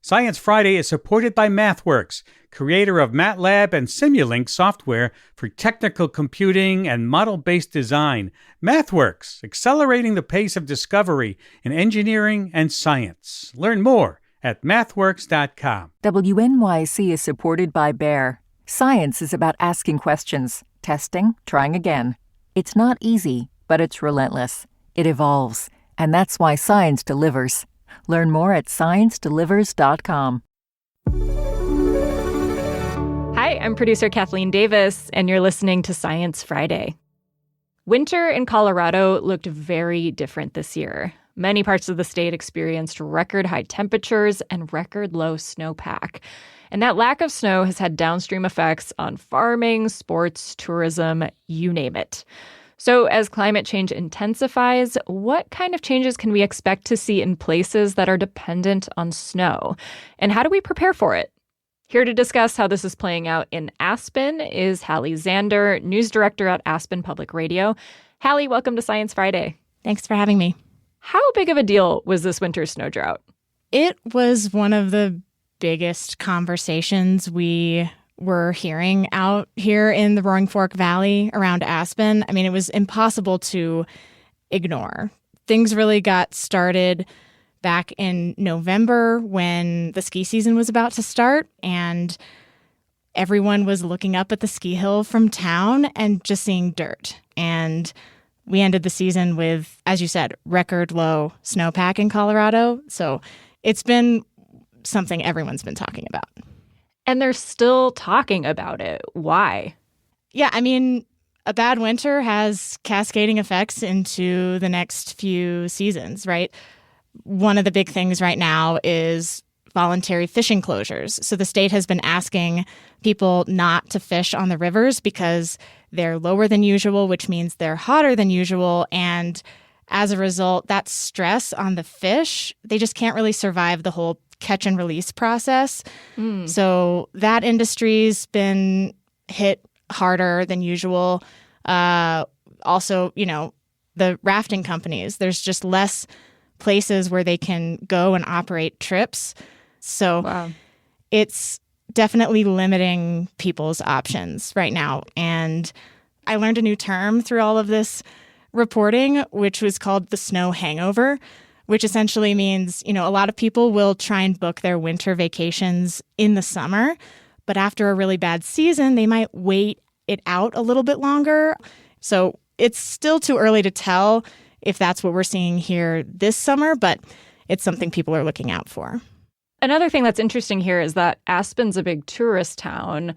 Science Friday is supported by MathWorks, creator of MATLAB and Simulink software for technical computing and model-based design. MathWorks, accelerating the pace of discovery in engineering and science. Learn more at mathworks.com. WNYC is supported by Bayer. Science is about asking questions, testing, trying again. It's not easy, but it's relentless. It evolves, and that's why science delivers. Learn more at sciencedelivers.com. Hi, I'm producer Kathleen Davis, and you're listening to Science Friday. Winter in Colorado looked very different this year. Many parts of the state experienced record high temperatures and record low snowpack. And that lack of snow has had downstream effects on farming, sports, tourism, you name it. So as climate change intensifies, what kind of changes can we expect to see in places that are dependent on snow? And how do we prepare for it? Here to discuss how this is playing out in Aspen is Halle Zander, news director at Aspen Public Radio. Halle, welcome to Science Friday. Thanks for having me. How big of a deal was this winter's snow drought? It was one of the biggest conversations we were hearing out here in the Roaring Fork Valley around Aspen. I mean, it was impossible to ignore. Things really got started back in November when the ski season was about to start, and everyone was looking up at the ski hill from town and just seeing dirt. And we ended the season with, as you said, record low snowpack in Colorado. So it's been something everyone's been talking about. And they're still talking about it. Why? Yeah, I mean, a bad winter has cascading effects into the next few seasons, right? One of the big things right now is voluntary fishing closures. So the state has been asking people not to fish on the rivers because they're lower than usual, which means they're hotter than usual. And as a result, that stress on the fish, they just can't really survive the whole catch and release process. So that industry's been hit harder than usual. Also, you know, the rafting companies, there's just less places where they can go and operate trips. So it's definitely limiting people's options right now. And I learned a new term through all of this reporting, which was called the snow hangover, which essentially means, you know, a lot of people will try and book their winter vacations in the summer, but after a really bad season, they might wait it out a little bit longer. So it's still too early to tell if that's what we're seeing here this summer, but it's something people are looking out for. Another thing that's interesting here is that Aspen's a big tourist town.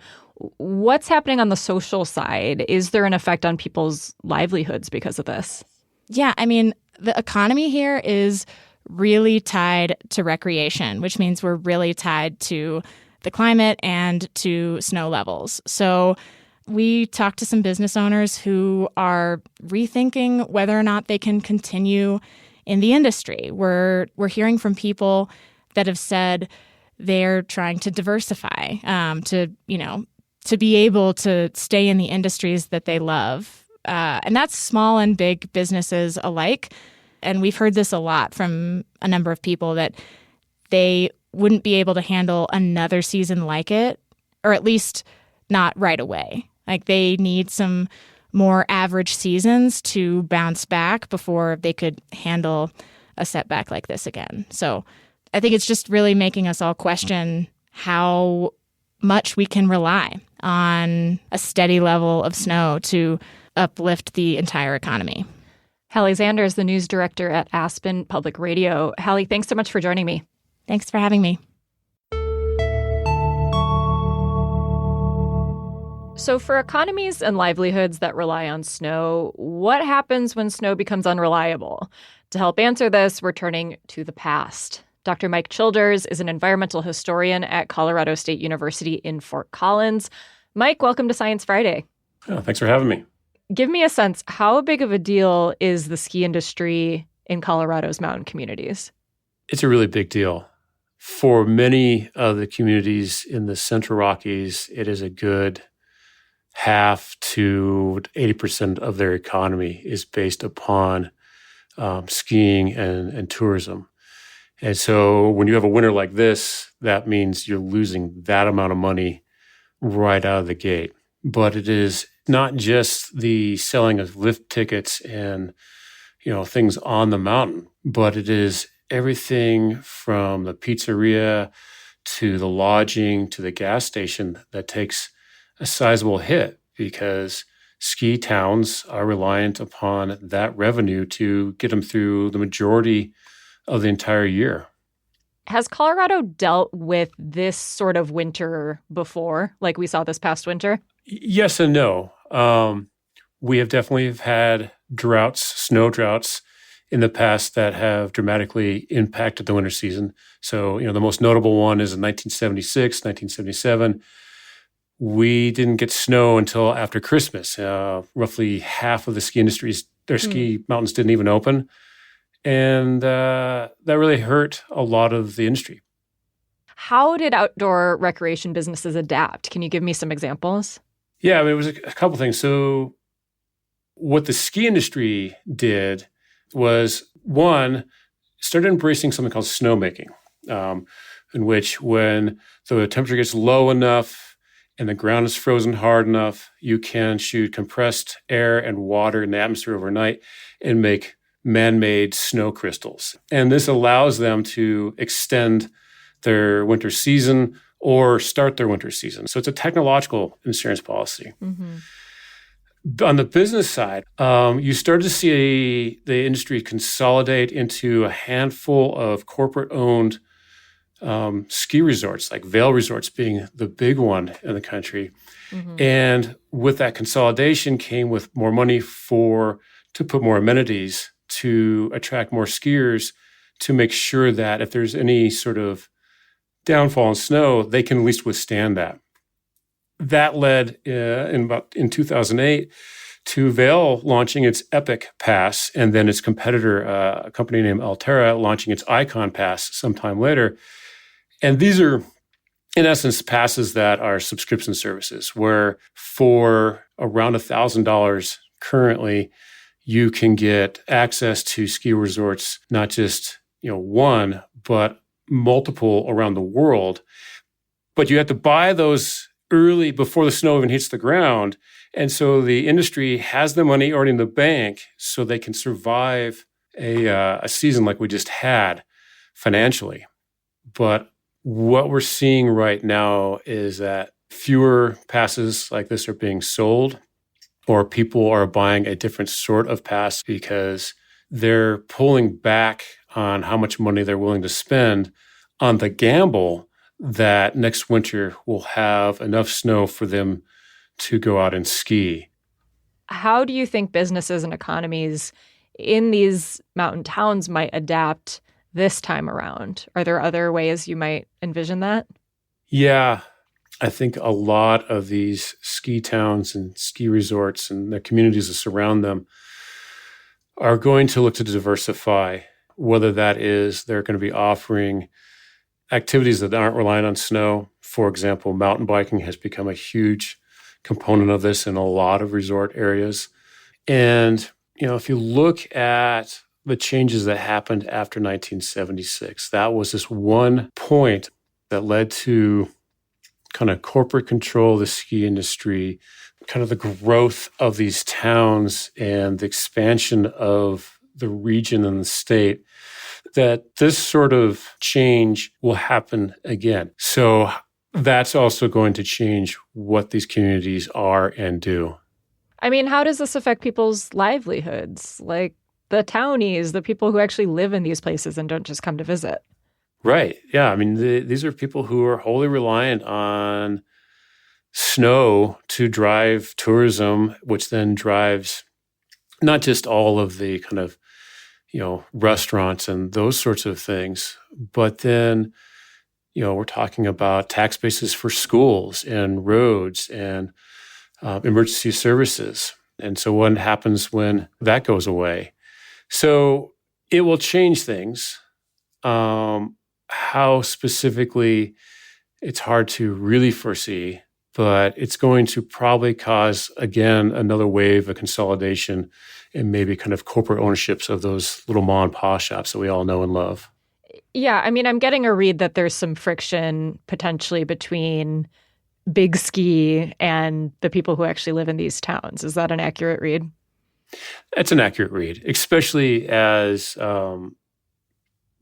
What's happening on the social side? Is there an effect on people's livelihoods because of this? Yeah, I mean, the economy here is really tied to recreation, which means we're really tied to the climate and to snow levels. So we talked to some business owners who are rethinking whether or not they can continue in the industry. We're hearing from people that have said they're trying to diversify, to be able to stay in the industries that they love. And that's small and big businesses alike. And we've heard this a lot from a number of people that they wouldn't be able to handle another season like it, or at least not right away. Like they need some more average seasons to bounce back before they could handle a setback like this again. So I think it's just really making us all question how much we can rely on a steady level of snow to uplift the entire economy. Halle Zander is the news director at Aspen Public Radio. Halle, thanks so much for joining me. Thanks for having me. So for economies and livelihoods that rely on snow, what happens when snow becomes unreliable? To help answer this, we're turning to the past. Dr. Mike Childers is an environmental historian at Colorado State University in Fort Collins. Mike, welcome to Science Friday. Oh, thanks for having me. Give me a sense, how big of a deal is the ski industry in Colorado's mountain communities? It's a really big deal. For many of the communities in the Central Rockies, it is a good half to 80% of their economy is based upon skiing and tourism. And so when you have a winter like this, that means you're losing that amount of money right out of the gate. But it is not just the selling of lift tickets and, things on the mountain, but it is everything from the pizzeria to the lodging to the gas station that takes a sizable hit because ski towns are reliant upon that revenue to get them through the majority of the entire year. Has Colorado dealt with this sort of winter before, like we saw this past winter? Yes and no. We have definitely had droughts, snow droughts in the past that have dramatically impacted the winter season. So, the most notable one is in 1976, 1977. We didn't get snow until after Christmas. Roughly half of the ski industries, their ski mountains didn't even open. And that really hurt a lot of the industry. How did outdoor recreation businesses adapt? Can you give me some examples? Yeah, it was a couple things. So what the ski industry did was, one, started embracing something called snowmaking, in which when the temperature gets low enough and the ground is frozen hard enough, you can shoot compressed air and water in the atmosphere overnight and make man-made snow crystals. And this allows them to extend their winter season or start their winter season. So it's a technological insurance policy. Mm-hmm. On the business side, you started to see the industry consolidate into a handful of corporate-owned ski resorts, like Vail Resorts being the big one in the country. Mm-hmm. And with that consolidation came with more money to put more amenities to attract more skiers to make sure that if there's any sort of downfall in snow, they can at least withstand that. That led in 2008 to Vail launching its Epic Pass, and then its competitor, a company named Alterra, launching its Icon Pass sometime later. And these are, in essence, passes that are subscription services, where for around $1,000 currently, you can get access to ski resorts, not just one, but multiple around the world. But you have to buy those early before the snow even hits the ground. And so the industry has the money already in the bank so they can survive a season like we just had financially. But what we're seeing right now is that fewer passes like this are being sold, or people are buying a different sort of pass because they're pulling back on how much money they're willing to spend on the gamble that next winter will have enough snow for them to go out and ski. How do you think businesses and economies in these mountain towns might adapt this time around? Are there other ways you might envision that? Yeah, I think a lot of these ski towns and ski resorts and the communities that surround them are going to look to diversify, whether that is they're going to be offering activities that aren't reliant on snow. For example, mountain biking has become a huge component of this in a lot of resort areas. And, if you look at the changes that happened after 1976, that was this one point that led to kind of corporate control of the ski industry, kind of the growth of these towns and the expansion of the region and the state, that this sort of change will happen again. So that's also going to change what these communities are and do. I mean, how does this affect people's livelihoods? Like the townies, the people who actually live in these places and don't just come to visit. Right. Yeah. I mean, these are people who are wholly reliant on snow to drive tourism, which then drives not just all of the kind of, restaurants and those sorts of things, but then, we're talking about tax bases for schools and roads and emergency services. And so what happens when that goes away? So it will change things. How specifically, it's hard to really foresee, but it's going to probably cause, again, another wave of consolidation and maybe kind of corporate ownerships of those little mom and pop shops that we all know and love. Yeah, I mean, I'm getting a read that there's some friction potentially between Big Ski and the people who actually live in these towns. Is that an accurate read? That's an accurate read, especially as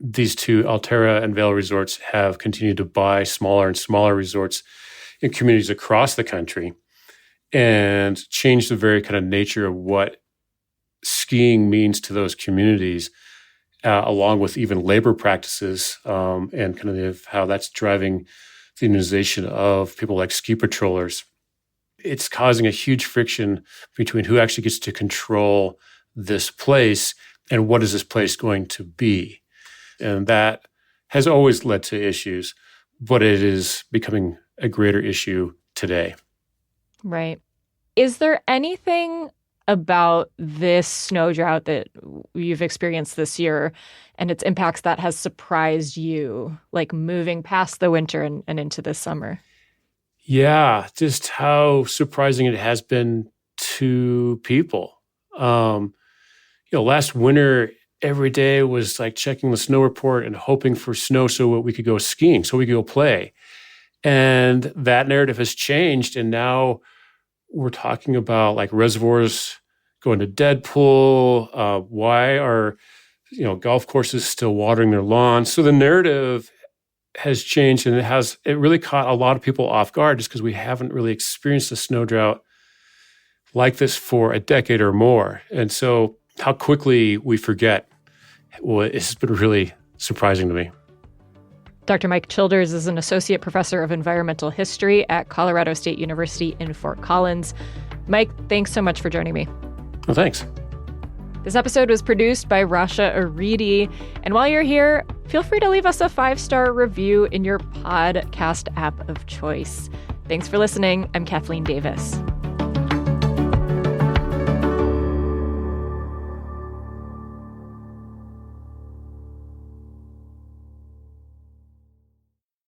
these two, Alterra and Vail Resorts, have continued to buy smaller and smaller resorts in communities across the country and change the very kind of nature of what skiing means to those communities, along with even labor practices and kind of how that's driving the unionization of people like ski patrollers. It's causing a huge friction between who actually gets to control this place and what is this place going to be. And that has always led to issues, but it is becoming a greater issue today. Right. Is there anything about this snow drought that you've experienced this year and its impacts that has surprised you, like moving past the winter and into this summer? Yeah, just how surprising it has been to people. Last winter, every day was like checking the snow report and hoping for snow so we could go skiing, so we could go play. And that narrative has changed. And now we're talking about like reservoirs going to dead pool. Why are, golf courses still watering their lawns? So the narrative has changed, and it really caught a lot of people off guard just because we haven't really experienced a snow drought like this for a decade or more. And so how quickly we forget, it's been really surprising to me. Dr. Mike Childers is an associate professor of environmental history at Colorado State University in Fort Collins. Mike, thanks so much for joining me. Well, thanks. This episode was produced by Rasha Aridi. And while you're here, feel free to leave us a 5-star review in your podcast app of choice. Thanks for listening. I'm Kathleen Davis.